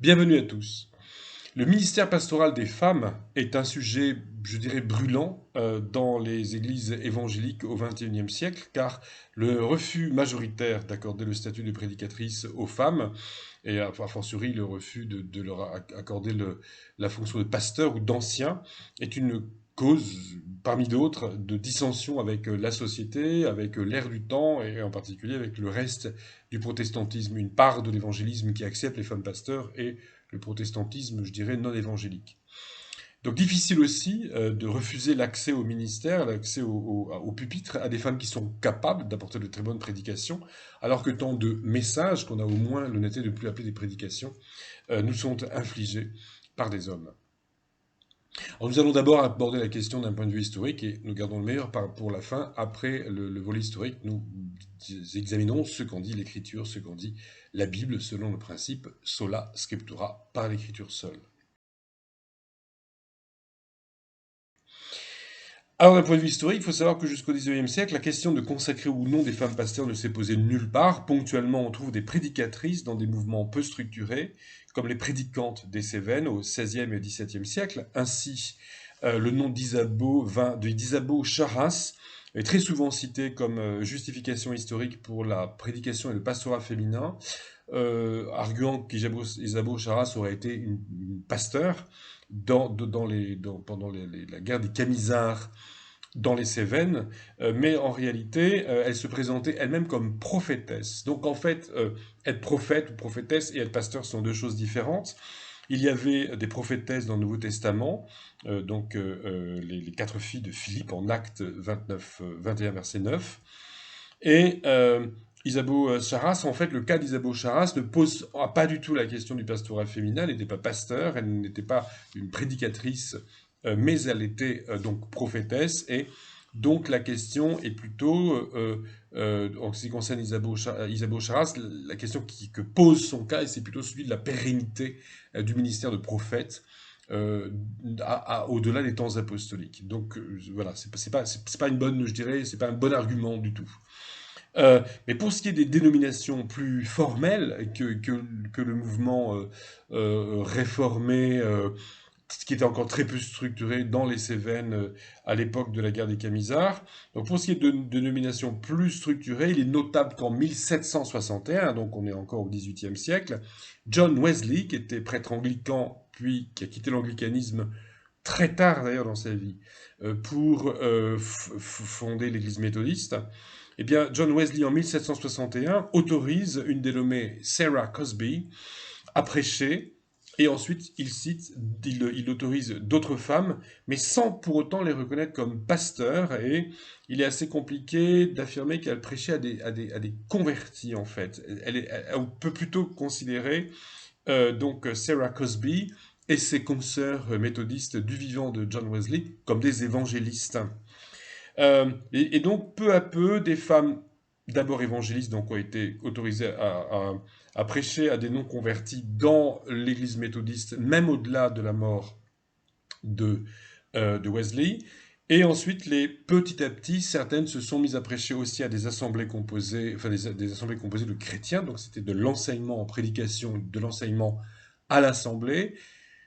Bienvenue à tous. Le ministère pastoral des femmes est un sujet, je dirais, brûlant dans les églises évangéliques au XXIe siècle, car le refus majoritaire d'accorder le statut de prédicatrice aux femmes, et a fortiori le refus de leur accorder la fonction de pasteur ou d'ancien, est une cause, parmi d'autres, de dissension avec la société, avec l'ère du temps, et en particulier avec le reste du protestantisme, une part de l'évangélisme qui accepte les femmes pasteurs et le protestantisme, je dirais, non évangélique. Donc difficile aussi de refuser l'accès au ministère, l'accès au pupitre à des femmes qui sont capables d'apporter de très bonnes prédications, alors que tant de messages, qu'on a au moins l'honnêteté de ne plus appeler des prédications, nous sont infligés par des hommes. Alors nous allons d'abord aborder la question d'un point de vue historique et nous gardons le meilleur pour la fin. Après le volet historique, nous examinons ce qu'en dit l'Écriture, ce qu'en dit la Bible selon le principe sola scriptura, par l'Écriture seule. Alors, d'un point de vue historique, il faut savoir que jusqu'au XIXe siècle, la question de consacrer ou non des femmes pasteurs ne s'est posée nulle part. Ponctuellement, on trouve des prédicatrices dans des mouvements peu structurés, comme les prédicantes des Cévennes au XVIe et XVIIe siècle. Ainsi, le nom d'Isabeau Charras est très souvent cité comme justification historique pour la prédication et le pastorat féminin, arguant qu'Isabeau Charras aurait été une pasteur pendant la guerre des Camisards dans les Cévennes, mais en réalité, elle se présentait elle-même comme prophétesse. Donc en fait, être prophète ou prophétesse et être pasteur sont deux choses différentes. Il y avait des prophétesses dans le Nouveau Testament, les quatre filles de Philippe en Actes 29, 21, verset 9. Et Isabeau Charras, en fait, le cas d'Isabeau Charras ne pose pas du tout la question du pastorat féminin. Elle n'était pas pasteur, elle n'était pas une prédicatrice, mais elle était donc prophétesse. Et donc la question est plutôt, en ce qui concerne Isabeau Charras, la question que pose son cas, et c'est plutôt celui de la pérennité du ministère de prophète. Au-delà des temps apostoliques. Donc voilà, c'est pas une bonne, je dirais, c'est pas un bon argument du tout. Mais pour ce qui est des dénominations plus formelles que le mouvement réformé, qui était encore très peu structuré dans les Cévennes à l'époque de la guerre des Camisards. Donc pour ce qui est de dénominations plus structurées, il est notable qu'en 1761, donc on est encore au XVIIIe siècle, John Wesley, qui était prêtre anglican, puis qui a quitté l'anglicanisme très tard d'ailleurs dans sa vie, pour fonder l'Église méthodiste, eh bien, John Wesley, en 1761, autorise une dénommée Sarah Cosby à prêcher, et ensuite il autorise d'autres femmes, mais sans pour autant les reconnaître comme pasteurs, et il est assez compliqué d'affirmer qu'elle prêchait à des convertis, en fait. On peut plutôt considérer donc Sarah Cosby et ses consoeurs méthodistes du vivant de John Wesley comme des évangélistes. Et donc, peu à peu, des femmes, d'abord évangélistes, donc, ont été autorisées à prêcher à des non-convertis dans l'Église méthodiste, même au-delà de la mort de, de Wesley. Et ensuite, petit à petit, certaines se sont mises à prêcher aussi à des assemblées composées, enfin des assemblées composées de chrétiens, donc c'était de l'enseignement en prédication, de l'enseignement à l'assemblée.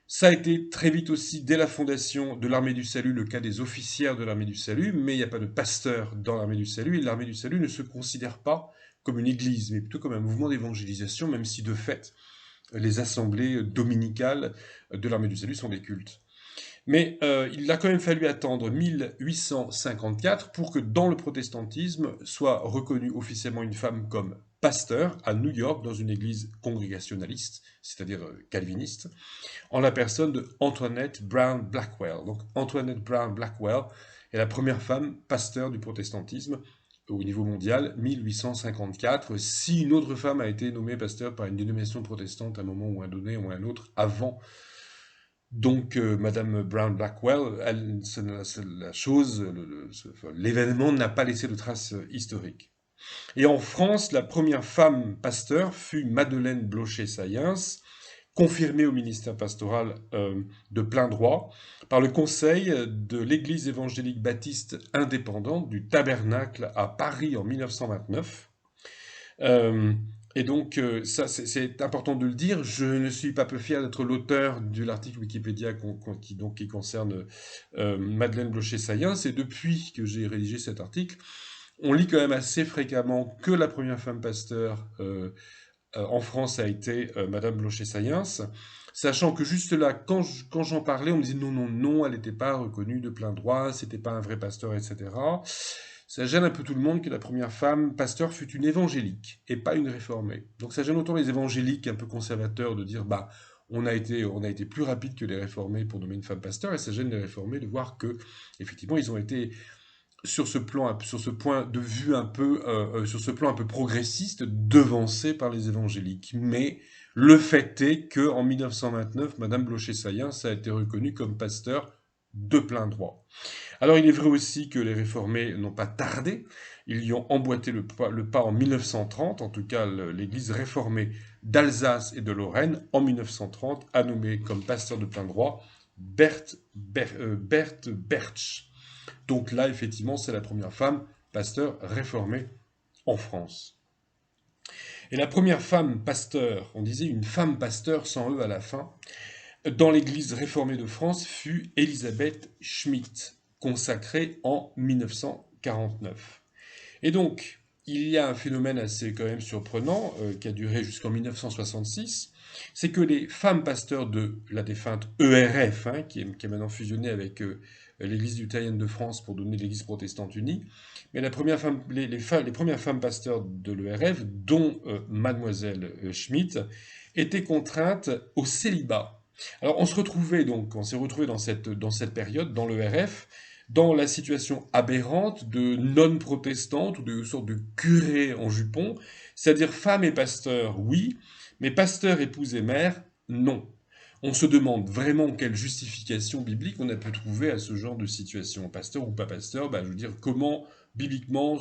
Ça a été très vite aussi, dès la fondation de l'Armée du Salut, le cas des officières de l'Armée du Salut, mais il n'y a pas de pasteur dans l'Armée du Salut, et l'Armée du Salut ne se considère pas comme une église, mais plutôt comme un mouvement d'évangélisation, même si de fait, les assemblées dominicales de l'Armée du Salut sont des cultes. Mais il a quand même fallu attendre 1854 pour que dans le protestantisme soit reconnue officiellement une femme comme pasteur à New York dans une église congrégationaliste, c'est-à-dire calviniste, en la personne de Antoinette Brown Blackwell. Donc Antoinette Brown Blackwell est la première femme pasteur du protestantisme au niveau mondial, 1854. Si une autre femme a été nommée pasteur par une dénomination protestante à un moment ou un donné ou un autre avant, donc Madame Brown Blackwell, la chose, l'événement n'a pas laissé de traces historiques. Et en France, la première femme pasteur fut Madeleine Blocher-Sayens, confirmée au ministère pastoral de plein droit par le conseil de l'Église évangélique baptiste indépendante du Tabernacle à Paris en 1929. Et donc, ça, c'est important de le dire. Je ne suis pas peu fier d'être l'auteur de l'article Wikipédia qui concerne Madeleine Blocher-Saillens. Et depuis que j'ai rédigé cet article, on lit quand même assez fréquemment que la première femme pasteur en France a été Madame Blocher-Saillens, sachant que juste là, quand j'en parlais, on me disait non, non, non, elle n'était pas reconnue de plein droit, c'était pas un vrai pasteur, etc. Ça gêne un peu tout le monde que la première femme pasteur fut une évangélique et pas une réformée. Donc ça gêne autant les évangéliques un peu conservateurs de dire bah on a été plus rapide que les réformés pour nommer une femme pasteur, et ça gêne les réformés de voir que effectivement ils ont été sur ce plan, sur ce point de vue un peu, sur ce plan un peu progressiste, devancé par les évangéliques. Mais le fait est que en 1929, Madame Blocher-Saillens a été reconnue comme pasteur de plein droit. Alors il est vrai aussi que les réformés n'ont pas tardé, ils y ont emboîté le pas en 1930, en tout cas l'Église réformée d'Alsace et de Lorraine en 1930 a nommé comme pasteur de plein droit Berthe Bertsch. Donc là, effectivement, c'est la première femme pasteur réformée en France. Et la première femme pasteur, on disait une femme pasteur sans E à la fin, dans l'Église réformée de France fut Elisabeth Schmidt, consacrée en 1949. Et donc, il y a un phénomène assez quand même surprenant qui a duré jusqu'en 1966, c'est que les femmes pasteurs de la défunte ERF, hein, qui est maintenant fusionnée avec l'Église luthérienne de France pour donner l'Église protestante unie, mais les premières femmes pasteurs de l'ERF, dont mademoiselle Schmidt, étaient contraintes au célibat. Alors on s'est retrouvé dans cette période, dans l'ERF, dans la situation aberrante de nonnes protestantes ou de sortes de curés en jupon, c'est-à-dire femmes et pasteurs, oui, mais pasteurs, épouses et mères, non. On se demande vraiment quelle justification biblique on a pu trouver à ce genre de situation. Pasteur ou pas pasteur, bah, je veux dire, comment bibliquement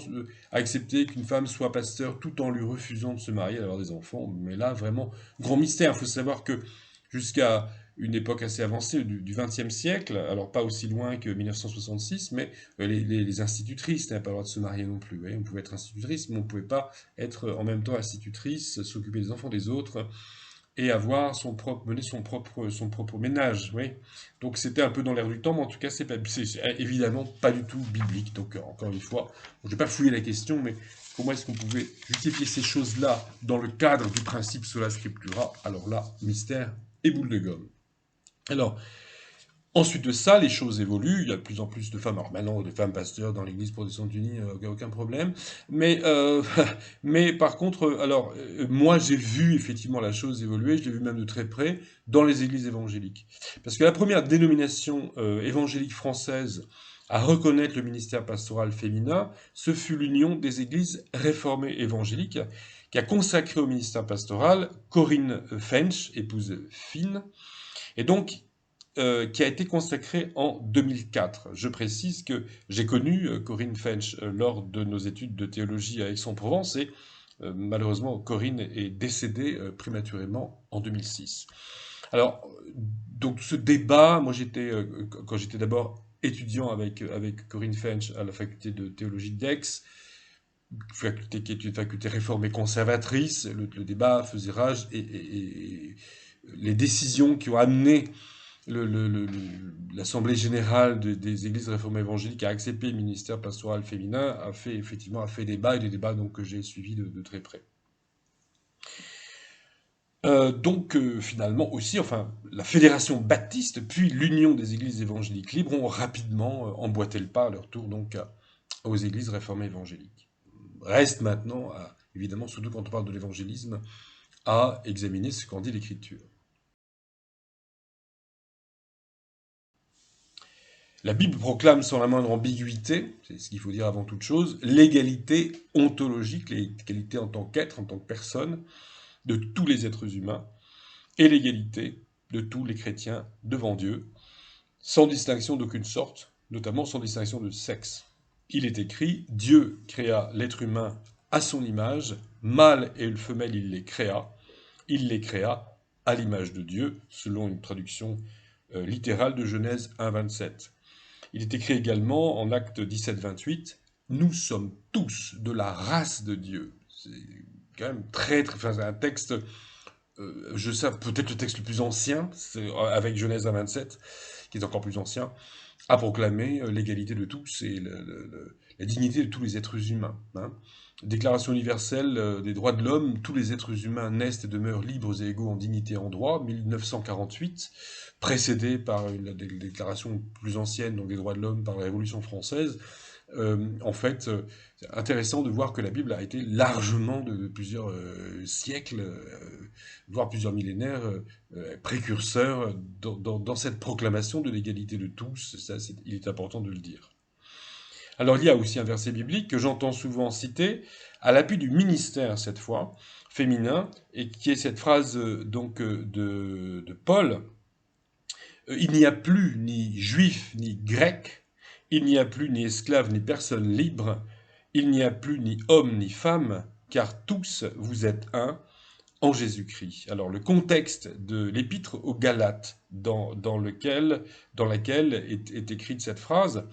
accepter qu'une femme soit pasteur tout en lui refusant de se marier et d'avoir des enfants. Mais là, vraiment, grand mystère. Il faut savoir que jusqu'à une époque assez avancée du XXe siècle, alors pas aussi loin que 1966, mais les institutrices n'avaient pas le droit de se marier non plus. On pouvait être institutrice, mais on ne pouvait pas être en même temps institutrice, s'occuper des enfants des autres et avoir mener son propre ménage. Oui. Donc c'était un peu dans l'air du temps, mais en tout cas, c'est évidemment pas du tout biblique. Donc encore une fois, je ne vais pas fouiller la question, mais comment est-ce qu'on pouvait justifier ces choses-là dans le cadre du principe sola scriptura? Alors là, mystère et boule de gomme. Alors, ensuite de ça, les choses évoluent. Il y a de plus en plus de femmes. Alors maintenant, des femmes pasteurs dans l'Église protestante unie, aucun problème. Mais, mais par contre, moi, j'ai vu effectivement la chose évoluer. Je l'ai vu même de très près dans les églises évangéliques. Parce que la première dénomination évangélique française à reconnaître le ministère pastoral féminin, ce fut l'Union des églises réformées évangéliques, qui a consacré au ministère pastoral Corinne Fensch, épouse Finn, et donc qui a été consacrée en 2004. Je précise que j'ai connu Corinne Fensch lors de nos études de théologie à Aix-en-Provence, et malheureusement Corinne est décédée prématurément en 2006. Alors, donc ce débat, moi quand j'étais d'abord étudiant avec Corinne Fensch à la faculté de théologie d'Aix, faculté qui est une faculté réformée conservatrice, le débat faisait rage, et les décisions qui ont amené l'Assemblée générale des églises réformées évangéliques a accepté le ministère pastoral féminin, a fait débat, et des débats donc, que j'ai suivis de très près. Finalement aussi, enfin, la Fédération baptiste, puis l'Union des églises évangéliques libres ont rapidement emboîté le pas à leur tour donc aux églises réformées évangéliques. Reste maintenant, évidemment, surtout quand on parle de l'évangélisme, à examiner ce qu'en dit l'Écriture. La Bible proclame sans la moindre ambiguïté, c'est ce qu'il faut dire avant toute chose, l'égalité ontologique, l'égalité en tant qu'être, en tant que personne, de tous les êtres humains, et l'égalité de tous les chrétiens devant Dieu, sans distinction d'aucune sorte, notamment sans distinction de sexe. Il est écrit, Dieu créa l'être humain à son image, mâle et femelle il les créa à l'image de Dieu, selon une traduction littérale de Genèse 1,27. Il est écrit également en Acte 17, 28, « Nous sommes tous de la race de Dieu ». quand même enfin, c'est un texte, je sais, peut-être le texte le plus ancien, avec Genèse 27, qui est encore plus ancien, à proclamer l'égalité de tous et la dignité de tous les êtres humains. Hein. Déclaration universelle des droits de l'homme, tous les êtres humains naissent et demeurent libres et égaux en dignité et en droit, 1948, précédée par une déclaration plus ancienne, donc des droits de l'homme, par la Révolution française. En fait, c'est intéressant de voir que la Bible a été largement, de plusieurs siècles, voire plusieurs millénaires, précurseur dans cette proclamation de l'égalité de tous. Ça, il est important de le dire. Alors, il y a aussi un verset biblique que j'entends souvent citer, à l'appui du ministère, cette fois, féminin, et qui est cette phrase de Paul. Il n'y a plus ni juif ni grec, il n'y a plus ni esclave ni personne libre, il n'y a plus ni homme ni femme, car tous vous êtes un en Jésus-Christ. Alors le contexte de l'épître aux Galates dans laquelle est écrite cette phrase,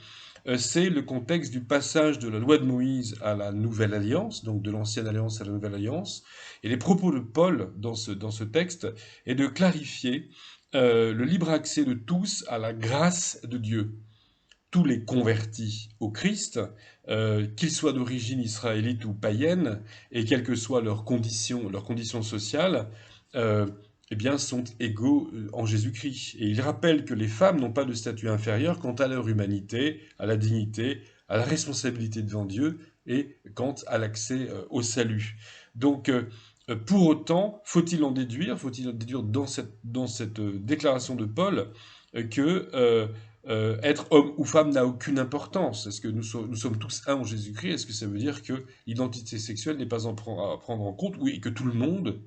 c'est le contexte du passage de la loi de Moïse à la nouvelle alliance, donc de l'ancienne alliance à la nouvelle alliance. Et les propos de Paul dans ce texte est de clarifier le libre accès de tous à la grâce de Dieu. Tous les convertis au Christ, qu'ils soient d'origine israélite ou païenne, et quelles que soient leurs conditions sociales, euh, eh bien, sont égaux en Jésus-Christ. Et il rappelle que les femmes n'ont pas de statut inférieur quant à leur humanité, à la dignité, à la responsabilité devant Dieu et quant à l'accès au salut. Donc, pour autant, faut-il en déduire dans cette déclaration de Paul que être homme ou femme n'a aucune importance. Est-ce que nous sommes tous un en Jésus-Christ? Est-ce que ça veut dire que l'identité sexuelle n'est pas à prendre en compte? Oui, et que tout le monde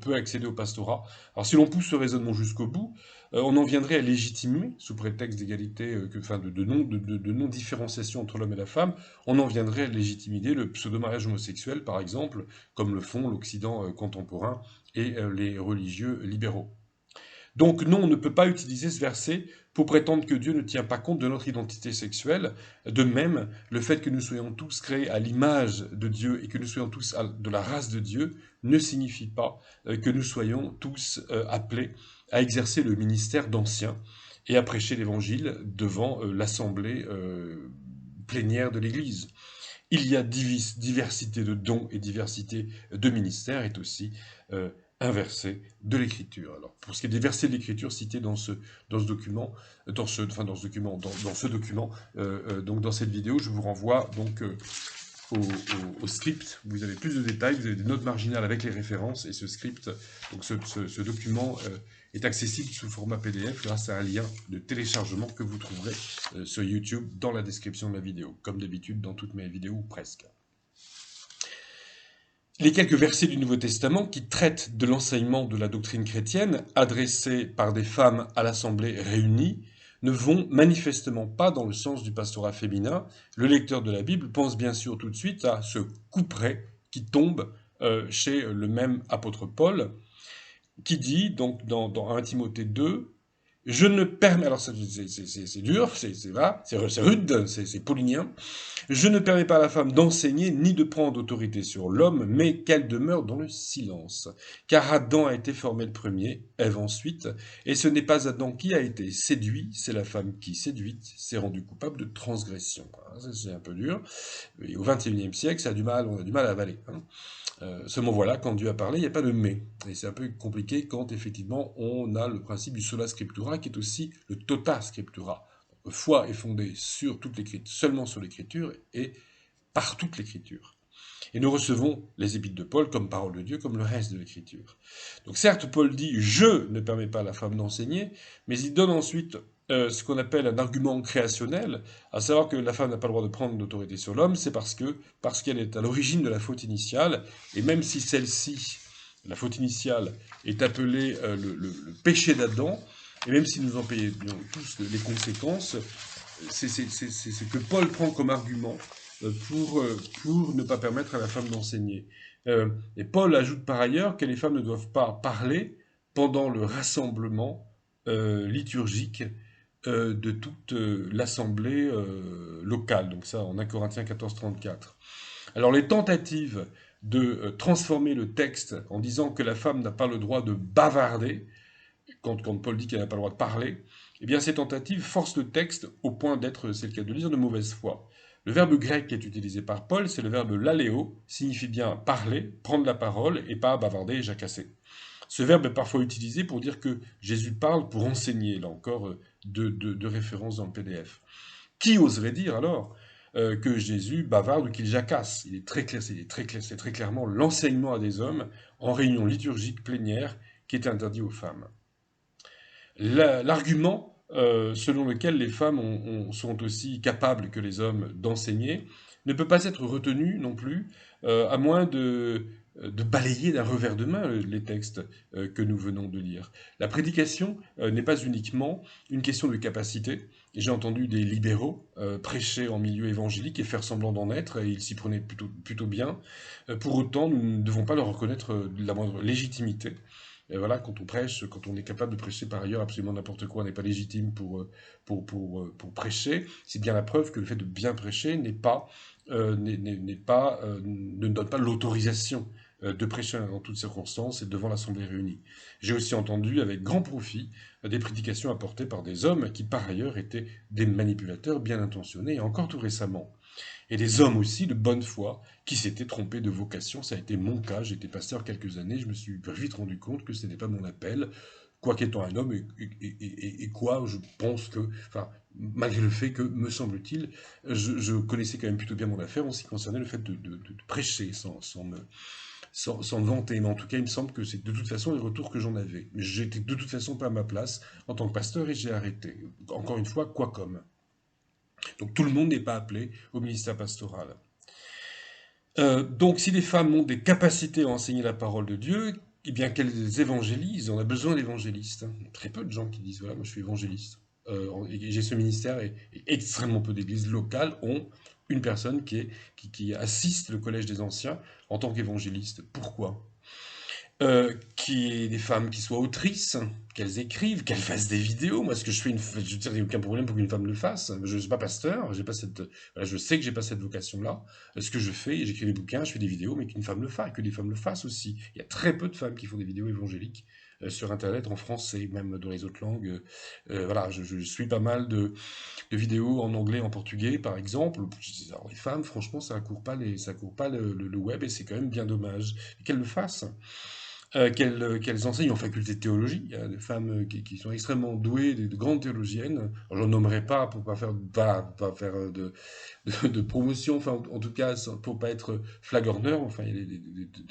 peut accéder au pastorat. Alors si l'on pousse ce raisonnement jusqu'au bout, on en viendrait à légitimer, sous prétexte d'égalité, enfin de non-différenciation entre l'homme et la femme, on en viendrait à légitimer le pseudo-mariage homosexuel, par exemple, comme le font l'Occident contemporain et les religieux libéraux. Donc non, on ne peut pas utiliser ce verset pour prétendre que Dieu ne tient pas compte de notre identité sexuelle. De même, le fait que nous soyons tous créés à l'image de Dieu et que nous soyons tous de la race de Dieu ne signifie pas que nous soyons tous appelés à exercer le ministère d'anciens et à prêcher l'Évangile devant l'assemblée plénière de l'Église. Il y a diversité de dons et diversité de ministères est aussi un verset de l'Écriture. Alors, pour ce qui est des versets de l'Écriture cités dans ce document, dans ce document, donc dans cette vidéo, je vous renvoie donc au script. Vous avez plus de détails, vous avez des notes marginales avec les références, et ce script, donc ce document est accessible sous format PDF grâce à un lien de téléchargement que vous trouverez sur YouTube dans la description de la vidéo, comme d'habitude dans toutes mes vidéos, ou presque. Les quelques versets du Nouveau Testament qui traitent de l'enseignement de la doctrine chrétienne, adressés par des femmes à l'Assemblée réunie, ne vont manifestement pas dans le sens du pastorat féminin. Le lecteur de la Bible pense bien sûr tout de suite à ce couperet qui tombe chez le même apôtre Paul, qui dit, donc dans 1 Timothée 2, je ne permets, alors c'est dur, c'est rude, c'est paulinien, je ne permets pas à la femme d'enseigner ni de prendre autorité sur l'homme, mais qu'elle demeure dans le silence. Car Adam a été formé le premier, Ève ensuite, et ce n'est pas Adam qui a été séduit, c'est la femme qui, séduite, s'est rendue coupable de transgression. Ça, c'est un peu dur. Et au XXIe siècle, on a du mal à avaler. Ce mot-voilà, quand Dieu a parlé, il n'y a pas de mais. Et c'est un peu compliqué quand, effectivement, on a le principe du sola scriptura, qui est aussi le tota scriptura. Notre foi est fondée sur toute l'écriture, seulement sur l'écriture et par toute l'écriture. Et nous recevons les épîtres de Paul comme parole de Dieu, comme le reste de l'écriture. Donc certes, Paul dit « je ne permets pas à la femme d'enseigner », mais il donne ensuite ce qu'on appelle un argument créationnel, à savoir que la femme n'a pas le droit de prendre l'autorité sur l'homme, c'est parce qu'elle est à l'origine de la faute initiale, et même si celle-ci, la faute initiale, est appelée le péché d'Adam, et même si nous en payons tous les conséquences, c'est ce que Paul prend comme argument pour ne pas permettre à la femme d'enseigner. Et Paul ajoute par ailleurs que les femmes ne doivent pas parler pendant le rassemblement liturgique de toute l'assemblée locale. Donc ça, en 1 Corinthiens 14, 34. Alors les tentatives transformer le texte en disant que la femme n'a pas le droit de bavarder, quand Paul dit qu'elle n'a pas le droit de parler, eh bien ces tentatives forcent le texte au point d'être, c'est le cas de le dire, de mauvaise foi. Le verbe grec qui est utilisé par Paul, c'est le verbe laleo, signifie bien parler, prendre la parole, et pas bavarder et jacasser. Ce verbe est parfois utilisé pour dire que Jésus parle pour enseigner, là encore, deux références dans le PDF. Qui oserait dire alors que Jésus bavarde ou qu'il jacasse? Il est très clair, c'est très clairement l'enseignement à des hommes en réunion liturgique plénière qui est interdit aux femmes. L'argument selon lequel les femmes sont aussi capables que les hommes d'enseigner ne peut pas être retenu non plus, à moins de balayer d'un revers de main les textes que nous venons de lire. La prédication n'est pas uniquement une question de capacité. J'ai entendu des libéraux prêcher en milieu évangélique et faire semblant d'en être, et ils s'y prenaient plutôt bien. Pour autant, nous ne devons pas leur reconnaître la moindre légitimité. Et voilà, quand on prêche, quand on est capable de prêcher par ailleurs absolument n'importe quoi, on n'est pas légitime pour prêcher, c'est bien la preuve que le fait de bien prêcher ne donne pas l'autorisation de prêcher en toutes circonstances et devant l'Assemblée réunie. J'ai aussi entendu avec grand profit des prédications apportées par des hommes qui par ailleurs étaient des manipulateurs bien intentionnés, et encore tout récemment. Et des hommes aussi de bonne foi qui s'étaient trompés de vocation. Ça a été mon cas, j'étais pasteur quelques années, je me suis vite rendu compte que ce n'était pas mon appel, quoi qu'étant un homme, et quoi, je pense que, enfin, malgré le fait que, me semble-t-il, je connaissais quand même plutôt bien mon affaire en ce qui concernait le fait de prêcher sans me vanter. Mais en tout cas, il me semble que c'est de toute façon les retours que j'en avais. Mais j'étais de toute façon pas à ma place en tant que pasteur et j'ai arrêté. Encore une fois, quoi comme. Donc tout le monde n'est pas appelé au ministère pastoral. Donc si les femmes ont des capacités à enseigner la parole de Dieu, eh bien qu'elles évangélisent, on a besoin d'évangélistes. Très peu de gens qui disent, voilà, moi je suis évangéliste. Et j'ai ce ministère et extrêmement peu d'églises locales ont une personne qui assiste le collège des anciens en tant qu'évangéliste. Pourquoi? Qui est des femmes qui soient autrices, qu'elles écrivent, qu'elles fassent des vidéos. Moi, ce que je fais, je veux dire, il n'y a aucun problème pour qu'une femme le fasse. Je ne suis pas pasteur, j'ai pas voilà, je sais que j'ai pas cette vocation-là. Ce que je fais, j'écris des bouquins, je fais des vidéos, mais qu'une femme le fasse, que des femmes le fassent aussi. Il y a très peu de femmes qui font des vidéos évangéliques sur Internet, en français, même dans les autres langues. Voilà, je suis pas mal de vidéos en anglais, en portugais, par exemple. Alors, les femmes, franchement, ça court pas le web et c'est quand même bien dommage qu'elles le fassent. Qu'elles enseignent en faculté de théologie. Il y a des femmes qui sont extrêmement douées, de grandes théologiennes. J'en nommerai pas pour pas faire, pas faire de promotion, enfin en tout cas pour pas être flagorneur, enfin il y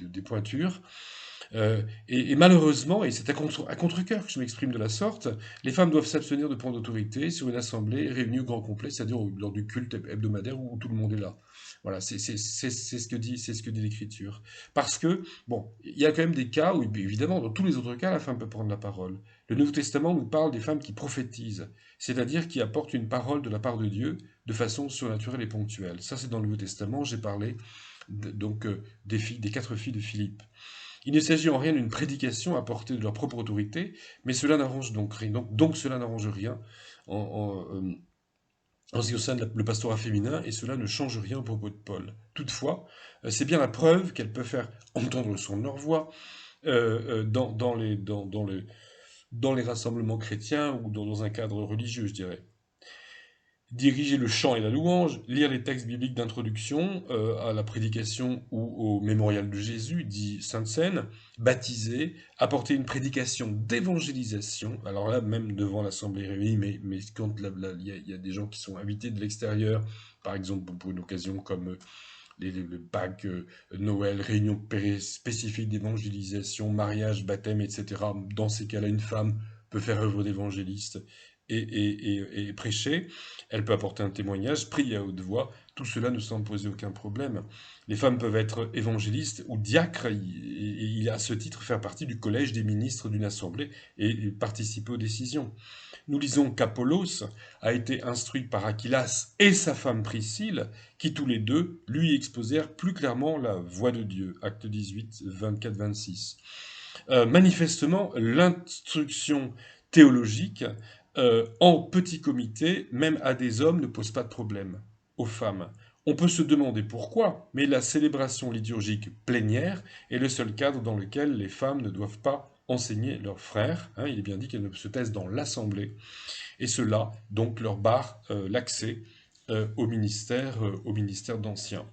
a des pointures. Et malheureusement, et c'est à contre-cœur que je m'exprime de la sorte, les femmes doivent s'abstenir de prendre autorité sur une assemblée réunie au grand complet, c'est-à-dire lors du culte hebdomadaire où tout le monde est là. Voilà, c'est ce que dit l'Écriture. Parce que, bon, il y a quand même des cas où, évidemment, dans tous les autres cas, la femme peut prendre la parole. Le Nouveau Testament nous parle des femmes qui prophétisent, c'est-à-dire qui apportent une parole de la part de Dieu de façon surnaturelle et ponctuelle. Ça, c'est dans le Nouveau Testament. J'ai parlé donc des 4 filles de Philippe. Il ne s'agit en rien d'une prédication apportée de leur propre autorité, mais cela n'arrange donc rien. Donc cela n'arrange rien en ce qui concerne le pastorat féminin, et cela ne change rien au propos de Paul. Toutefois, c'est bien la preuve qu'elle peut faire entendre le son de leur voix dans les rassemblements chrétiens ou dans un cadre religieux, je dirais. Diriger le chant et la louange, lire les textes bibliques d'introduction à la prédication ou au mémorial de Jésus, dit Sainte Seine, baptiser, apporter une prédication d'évangélisation, alors là même devant l'Assemblée réunie, mais quand il y a des gens qui sont invités de l'extérieur, par exemple pour une occasion comme le Pâques, Noël, réunion spécifique d'évangélisation, mariage, baptême, etc. Dans ces cas-là, une femme peut faire œuvre d'évangéliste et prêcher. Elle peut apporter un témoignage, prier à haute voix. Tout cela ne semble poser aucun problème. Les femmes peuvent être évangélistes ou diacres et à ce titre faire partie du collège des ministres d'une assemblée et participer aux décisions. Nous lisons qu'Apollos a été instruit par Achillas et sa femme Priscille, qui tous les deux lui exposèrent plus clairement la voie de Dieu. Acte 18, 24-26. Manifestement, l'instruction théologique en petit comité, même à des hommes, ne pose pas de problème aux femmes. On peut se demander pourquoi, mais la célébration liturgique plénière est le seul cadre dans lequel les femmes ne doivent pas enseigner leurs frères. Hein, il est bien dit qu'elles ne se taisent dans l'assemblée, et cela donc leur barre l'accès au ministère d'anciens.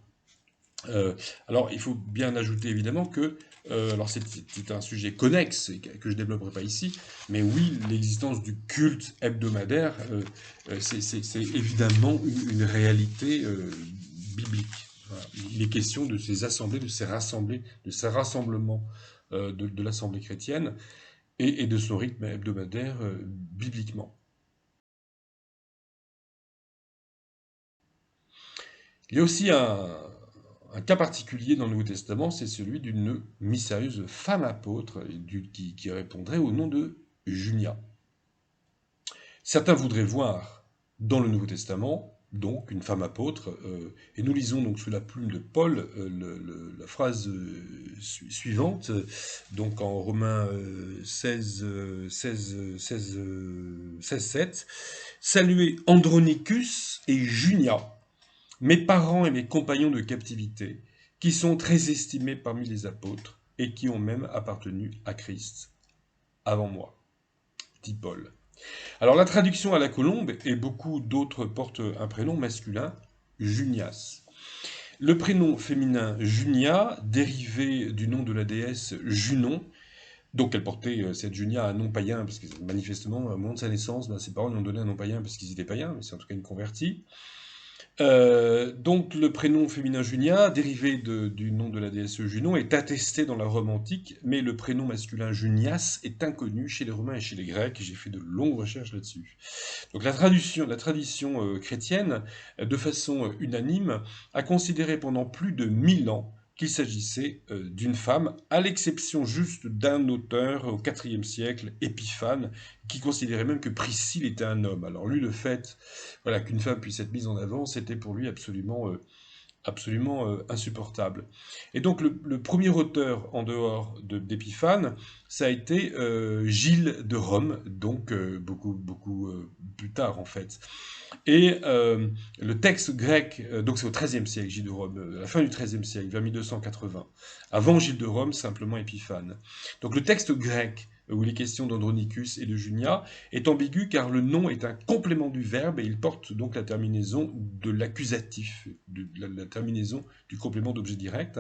Euh, alors, il faut bien ajouter évidemment que, alors c'est un sujet connexe et que je ne développerai pas ici, mais oui, l'existence du culte hebdomadaire, c'est évidemment une réalité biblique. Voilà. Il est question de ces assemblées, de ces rassemblements de l'assemblée chrétienne et de son rythme hebdomadaire bibliquement. Il y a aussi un cas particulier dans le Nouveau Testament, c'est celui d'une mystérieuse femme apôtre qui répondrait au nom de Junia. Certains voudraient voir dans le Nouveau Testament donc une femme apôtre, et nous lisons donc sous la plume de Paul la phrase suivante, donc en Romains 7. Saluez Andronicus et Junia, mes parents et mes compagnons de captivité, qui sont très estimés parmi les apôtres et qui ont même appartenu à Christ avant moi, dit Paul. Alors la traduction à la colombe, et beaucoup d'autres portent un prénom masculin, Junias. Le prénom féminin Junia, dérivé du nom de la déesse Junon, donc elle portait cette Junia un nom païen, parce que manifestement, au moment de sa naissance, ses parents lui ont donné un nom païen parce qu'ils étaient païens, mais c'est en tout cas une convertie. Donc le prénom féminin Junia, dérivé du nom de la déesse Junon, est attesté dans la Rome antique, mais le prénom masculin Junias est inconnu chez les Romains et chez les Grecs. J'ai fait de longues recherches là-dessus. Donc la tradition chrétienne, de façon unanime, a considéré pendant plus de 1000 ans qu'il s'agissait d'une femme, à l'exception juste d'un auteur au IVe siècle, Épiphane, qui considérait même que Priscille était un homme. Alors lui, le fait voilà, qu'une femme puisse être mise en avant, c'était pour lui absolument insupportable. Et donc le premier auteur en dehors d'Épiphane, ça a été Gilles de Rome, donc beaucoup plus tard en fait. Et le texte grec, donc c'est au XIIIe siècle, Gilles de Rome, à la fin du XIIIe siècle, vers 1280. Avant Gilles de Rome, simplement Épiphane. Donc le texte grec, où il est question d'Andronicus et de Junia, est ambigu car le nom est un complément du verbe et il porte donc la terminaison de l'accusatif, la terminaison du complément d'objet direct.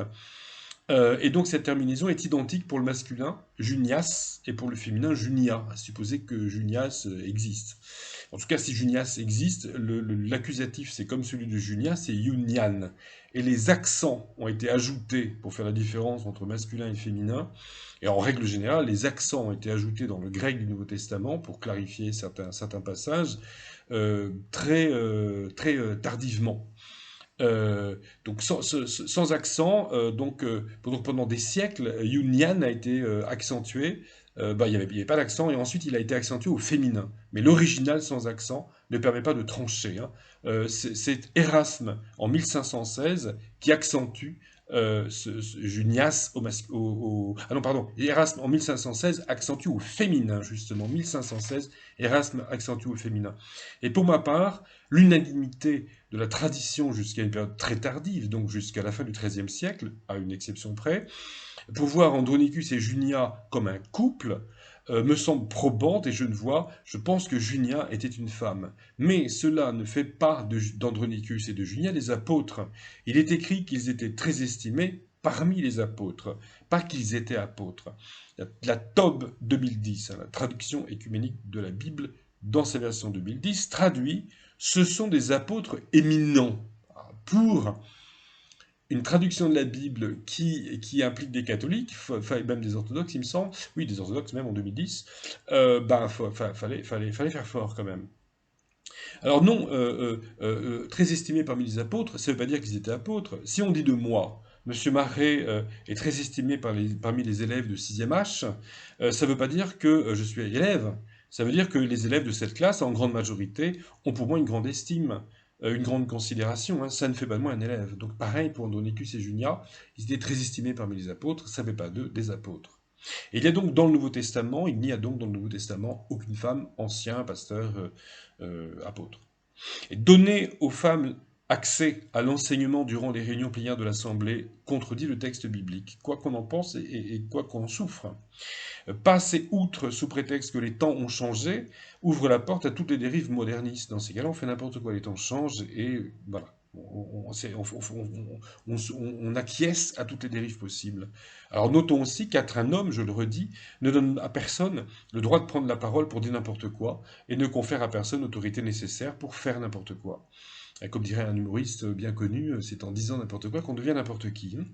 Et donc cette terminaison est identique pour le masculin, Junias, et pour le féminin, Junia, à supposer que Junias existe. En tout cas, si Junias existe, l'accusatif, c'est comme celui de Junia, c'est Junian. Et les accents ont été ajoutés pour faire la différence entre masculin et féminin. Et en règle générale, les accents ont été ajoutés dans le grec du Nouveau Testament pour clarifier certains passages très tardivement. Donc sans accent, donc pendant des siècles, Yunyan a été accentué. Il n'y avait pas d'accent et ensuite il a été accentué au féminin. Mais l'original sans accent ne permet pas de trancher. Hein. C'est Erasme en 1516 qui accentue Junias Ah non, pardon, Erasme en 1516 accentue au féminin, justement. 1516, Erasme accentue au féminin. Et pour ma part, l'unanimité de la tradition jusqu'à une période très tardive, donc jusqu'à la fin du XIIIe siècle, à une exception près, pour voir Andronicus et Junia comme un couple, me semble probante et je pense que Junia était une femme. Mais cela ne fait pas d'Andronicus et de Junia des apôtres. Il est écrit qu'ils étaient très estimés parmi les apôtres, pas qu'ils étaient apôtres. La TOB 2010, la traduction écuménique de la Bible, dans sa version 2010, traduit ce sont des apôtres éminents. Pour une traduction de la Bible qui implique des catholiques, même des orthodoxes, il me semble, oui, des orthodoxes même en 2010, fallait faire fort quand même. Alors non, très estimés parmi les apôtres, ça ne veut pas dire qu'ils étaient apôtres. Si on dit de moi, Monsieur Marais est très estimé parmi les élèves de 6e H, ça ne veut pas dire que je suis élève. Ça veut dire que les élèves de cette classe, en grande majorité, ont pour moi une grande estime, une grande considération. Hein. Ça ne fait pas de moi un élève. Donc pareil pour Andronicus et Junia, ils étaient très estimés parmi les apôtres, ça ne fait pas d'eux des apôtres. Et il n'y a donc dans le Nouveau Testament aucune femme, ancien, pasteur, apôtre. Et donner aux femmes accès à l'enseignement durant les réunions plénières de l'Assemblée contredit le texte biblique, quoi qu'on en pense et quoi qu'on en souffre. Passer outre sous prétexte que les temps ont changé ouvre la porte à toutes les dérives modernistes. Dans ces cas-là, on fait n'importe quoi, les temps changent et voilà. On acquiesce à toutes les dérives possibles. Alors notons aussi qu'être un homme, je le redis, ne donne à personne le droit de prendre la parole pour dire n'importe quoi et ne confère à personne l'autorité nécessaire pour faire n'importe quoi. Comme dirait un humoriste bien connu, c'est en disant n'importe quoi qu'on devient n'importe qui, hein.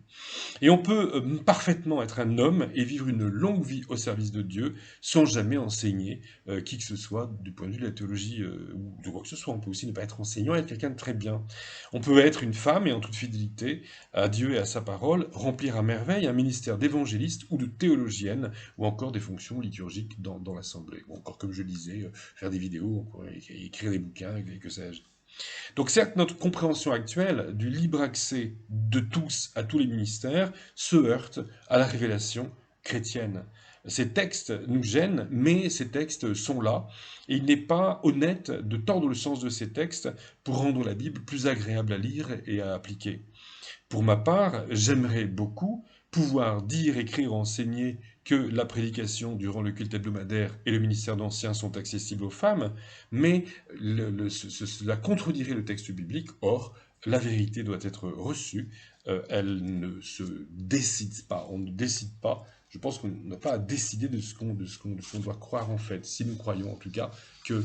Et on peut parfaitement être un homme et vivre une longue vie au service de Dieu sans jamais enseigner qui que ce soit du point de vue de la théologie ou de quoi que ce soit. On peut aussi ne pas être enseignant et être quelqu'un de très bien. On peut être une femme et en toute fidélité à Dieu et à sa parole, remplir à merveille un ministère d'évangéliste ou de théologienne ou encore des fonctions liturgiques dans l'Assemblée. Ou encore, comme je disais, faire des vidéos, encore, écrire des bouquins, et que sais-je. Donc certes, notre compréhension actuelle du libre accès de tous à tous les ministères se heurte à la révélation chrétienne. Ces textes nous gênent, mais ces textes sont là, et il n'est pas honnête de tordre le sens de ces textes pour rendre la Bible plus agréable à lire et à appliquer. Pour ma part, j'aimerais beaucoup pouvoir dire, écrire, enseigner que la prédication durant le culte hebdomadaire et le ministère d'anciens sont accessibles aux femmes, mais cela contredirait le texte biblique. Or, la vérité doit être reçue, elle ne se décide pas, on ne décide pas. Je pense qu'on n'a pas à décider de ce qu'on doit croire en fait, si nous croyons en tout cas que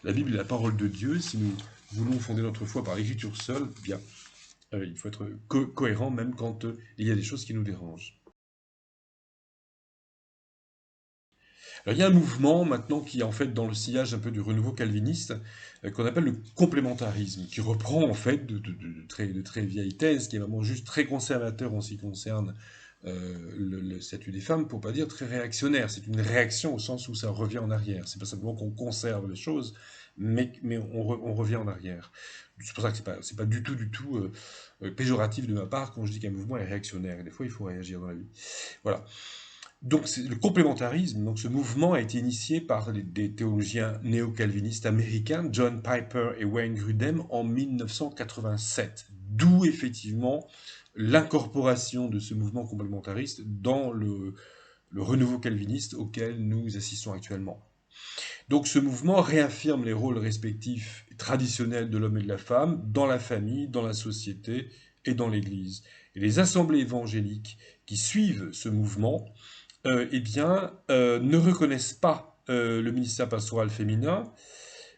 la Bible est la parole de Dieu, si nous voulons fonder notre foi par l'écriture seule, bien, il faut être cohérent même quand il y a des choses qui nous dérangent. Alors, il y a un mouvement maintenant qui est en fait dans le sillage un peu du renouveau calviniste qu'on appelle le complémentarisme, qui reprend en fait de très vieilles thèses, qui est vraiment juste très conservateur en ce qui concerne le statut des femmes, pour pas dire très réactionnaire. C'est une réaction au sens où ça revient en arrière. C'est pas simplement qu'on conserve les choses, mais on revient en arrière. C'est pour ça que c'est pas du tout péjoratif de ma part quand je dis qu'un mouvement est réactionnaire. Et des fois, il faut réagir dans la vie. Voilà. Donc le complémentarisme, donc ce mouvement a été initié par des théologiens néo-calvinistes américains, John Piper et Wayne Grudem, en 1987. D'où effectivement l'incorporation de ce mouvement complémentariste dans le renouveau calviniste auquel nous assistons actuellement. Donc ce mouvement réaffirme les rôles respectifs et traditionnels de l'homme et de la femme dans la famille, dans la société et dans l'Église. Et les assemblées évangéliques qui suivent ce mouvement ne reconnaissent pas le ministère pastoral féminin,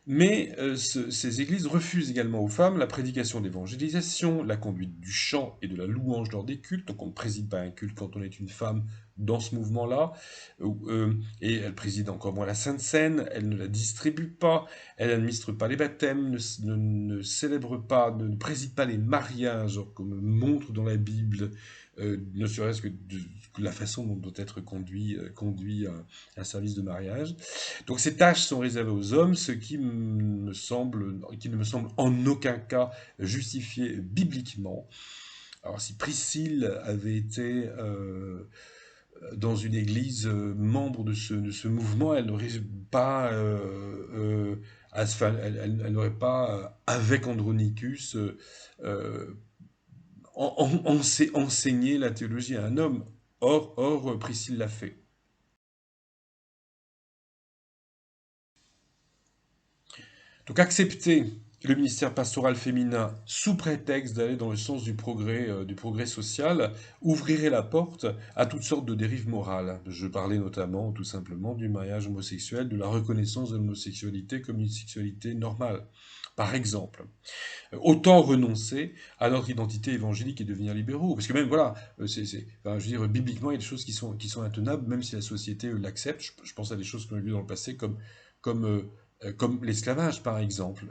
mais ces églises refusent également aux femmes la prédication d'évangélisation, la conduite du chant et de la louange lors des cultes. Donc on ne préside pas un culte quand on est une femme dans ce mouvement-là. Et elle préside encore moins la Sainte Seine, elle ne la distribue pas, elle n'administre pas les baptêmes, ne célèbre pas, ne préside pas les mariages, comme montre dans la Bible, ne serait-ce que la façon dont doit être conduit un service de mariage. Donc ces tâches sont réservées aux hommes, ce qui ne me semble en aucun cas justifié bibliquement. Alors si Priscille avait été dans une église membre de ce mouvement, elle n'aurait pas, elle n'aurait pas avec Andronicus, enseigné la théologie à un homme. Or Priscille l'a fait. Donc accepter le ministère pastoral féminin sous prétexte d'aller dans le sens du progrès social ouvrirait la porte à toutes sortes de dérives morales. Je parlais notamment tout simplement du mariage homosexuel, de la reconnaissance de l'homosexualité comme une sexualité normale. Par exemple, autant renoncer à notre identité évangélique et devenir libéraux. Parce que même, voilà, enfin, je veux dire, bibliquement, il y a des choses qui sont intenables, même si la société l'accepte. Je pense à des choses qu'on a vues dans le passé, comme, comme l'esclavage, par exemple.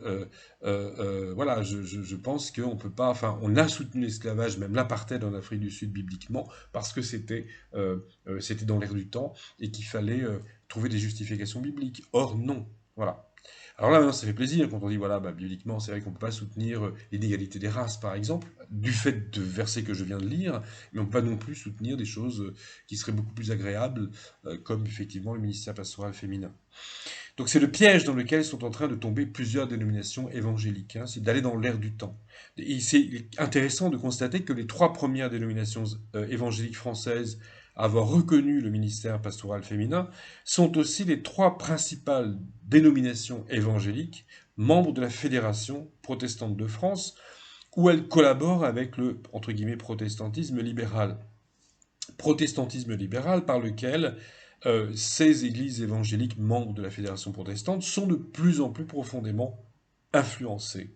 Voilà, je pense qu'on peut pas... Enfin, on a soutenu l'esclavage, même l'apartheid en Afrique du Sud, bibliquement, parce que c'était dans l'air du temps et qu'il fallait trouver des justifications bibliques. Or, non. Voilà. Alors là, maintenant, ça fait plaisir quand on dit, voilà, bah, bibliquement, c'est vrai qu'on ne peut pas soutenir l'inégalité des races, par exemple, du fait de versets que je viens de lire, mais on ne peut pas non plus soutenir des choses qui seraient beaucoup plus agréables, comme effectivement le ministère pastoral féminin. Donc c'est le piège dans lequel sont en train de tomber plusieurs dénominations évangéliques, hein, c'est d'aller dans l'air du temps. Et c'est intéressant de constater que les trois premières dénominations évangéliques françaises à avoir reconnu le ministère pastoral féminin sont aussi les trois principales dénominations évangéliques membres de la Fédération protestante de France, où elles collaborent avec le, entre guillemets, protestantisme libéral. Protestantisme libéral par lequel ces églises évangéliques membres de la Fédération protestante sont de plus en plus profondément influencées.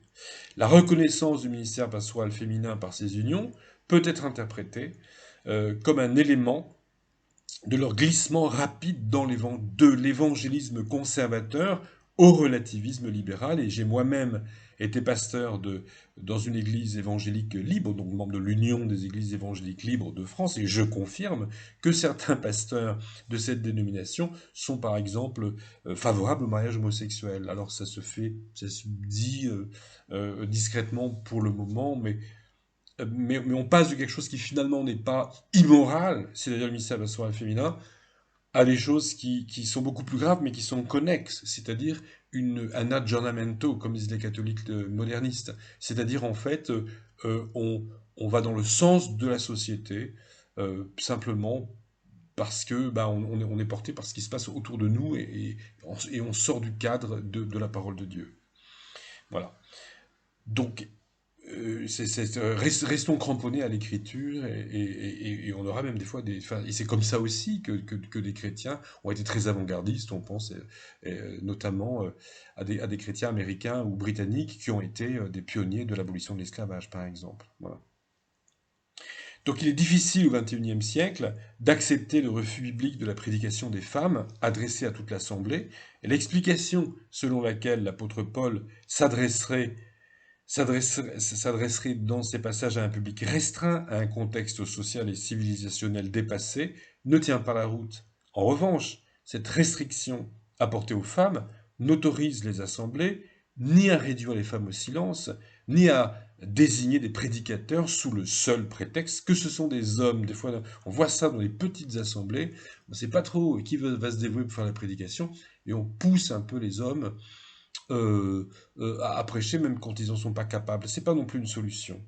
La reconnaissance du ministère pastoral féminin par ces unions peut être interprétée comme un élément de leur glissement rapide de l'évangélisme conservateur au relativisme libéral. Et j'ai moi-même été pasteur dans une église évangélique libre, donc membre de l'Union des églises évangéliques libres de France, et je confirme que certains pasteurs de cette dénomination sont par exemple favorables au mariage homosexuel. Alors ça se fait, ça se dit discrètement pour le moment, mais on passe de quelque chose qui finalement n'est pas immoral, c'est-à-dire le ministère pastoral féminin, à des choses qui sont beaucoup plus graves, mais qui sont connexes, c'est-à-dire un aggiornamento, comme disent les catholiques modernistes. C'est-à-dire, en fait, on va dans le sens de la société, simplement parce que bah, on est porté par ce qui se passe autour de nous et on sort du cadre de la parole de Dieu. Voilà. Donc, restons cramponnés à l'écriture et on aura même des fois des. Enfin, et c'est comme ça aussi que des chrétiens ont été très avant-gardistes. On pense notamment à des chrétiens américains ou britanniques qui ont été des pionniers de l'abolition de l'esclavage, par exemple. Voilà. Donc il est difficile au XXIe siècle d'accepter le refus biblique de la prédication des femmes adressée à toute l'Assemblée, et l'explication selon laquelle l'apôtre Paul s'adresserait dans ces passages à un public restreint, à un contexte social et civilisationnel dépassé, ne tient pas la route. En revanche, cette restriction apportée aux femmes n'autorise les assemblées ni à réduire les femmes au silence, ni à désigner des prédicateurs sous le seul prétexte que ce sont des hommes. Des fois, on voit ça dans les petites assemblées, on ne sait pas trop qui va se dévouer pour faire la prédication, et on pousse un peu les hommes à prêcher même quand ils n'en sont pas capables. C'est pas non plus une solution.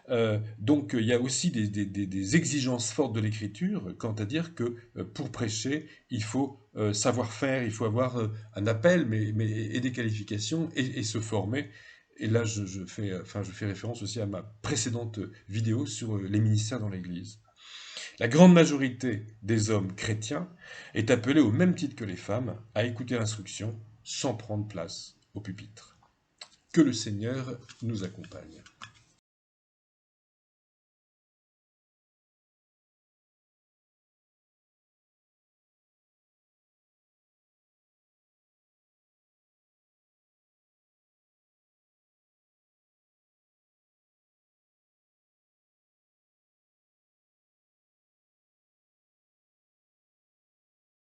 Hein. Donc il y a aussi des exigences fortes de l'écriture quant à dire que pour prêcher, il faut savoir faire, il faut avoir un appel et des qualifications et se former. Et là, je fais référence aussi à ma précédente vidéo sur les ministères dans l'Église. La grande majorité des hommes chrétiens est appelée au même titre que les femmes à écouter l'instruction sans prendre place au pupitre. Que le Seigneur nous accompagne.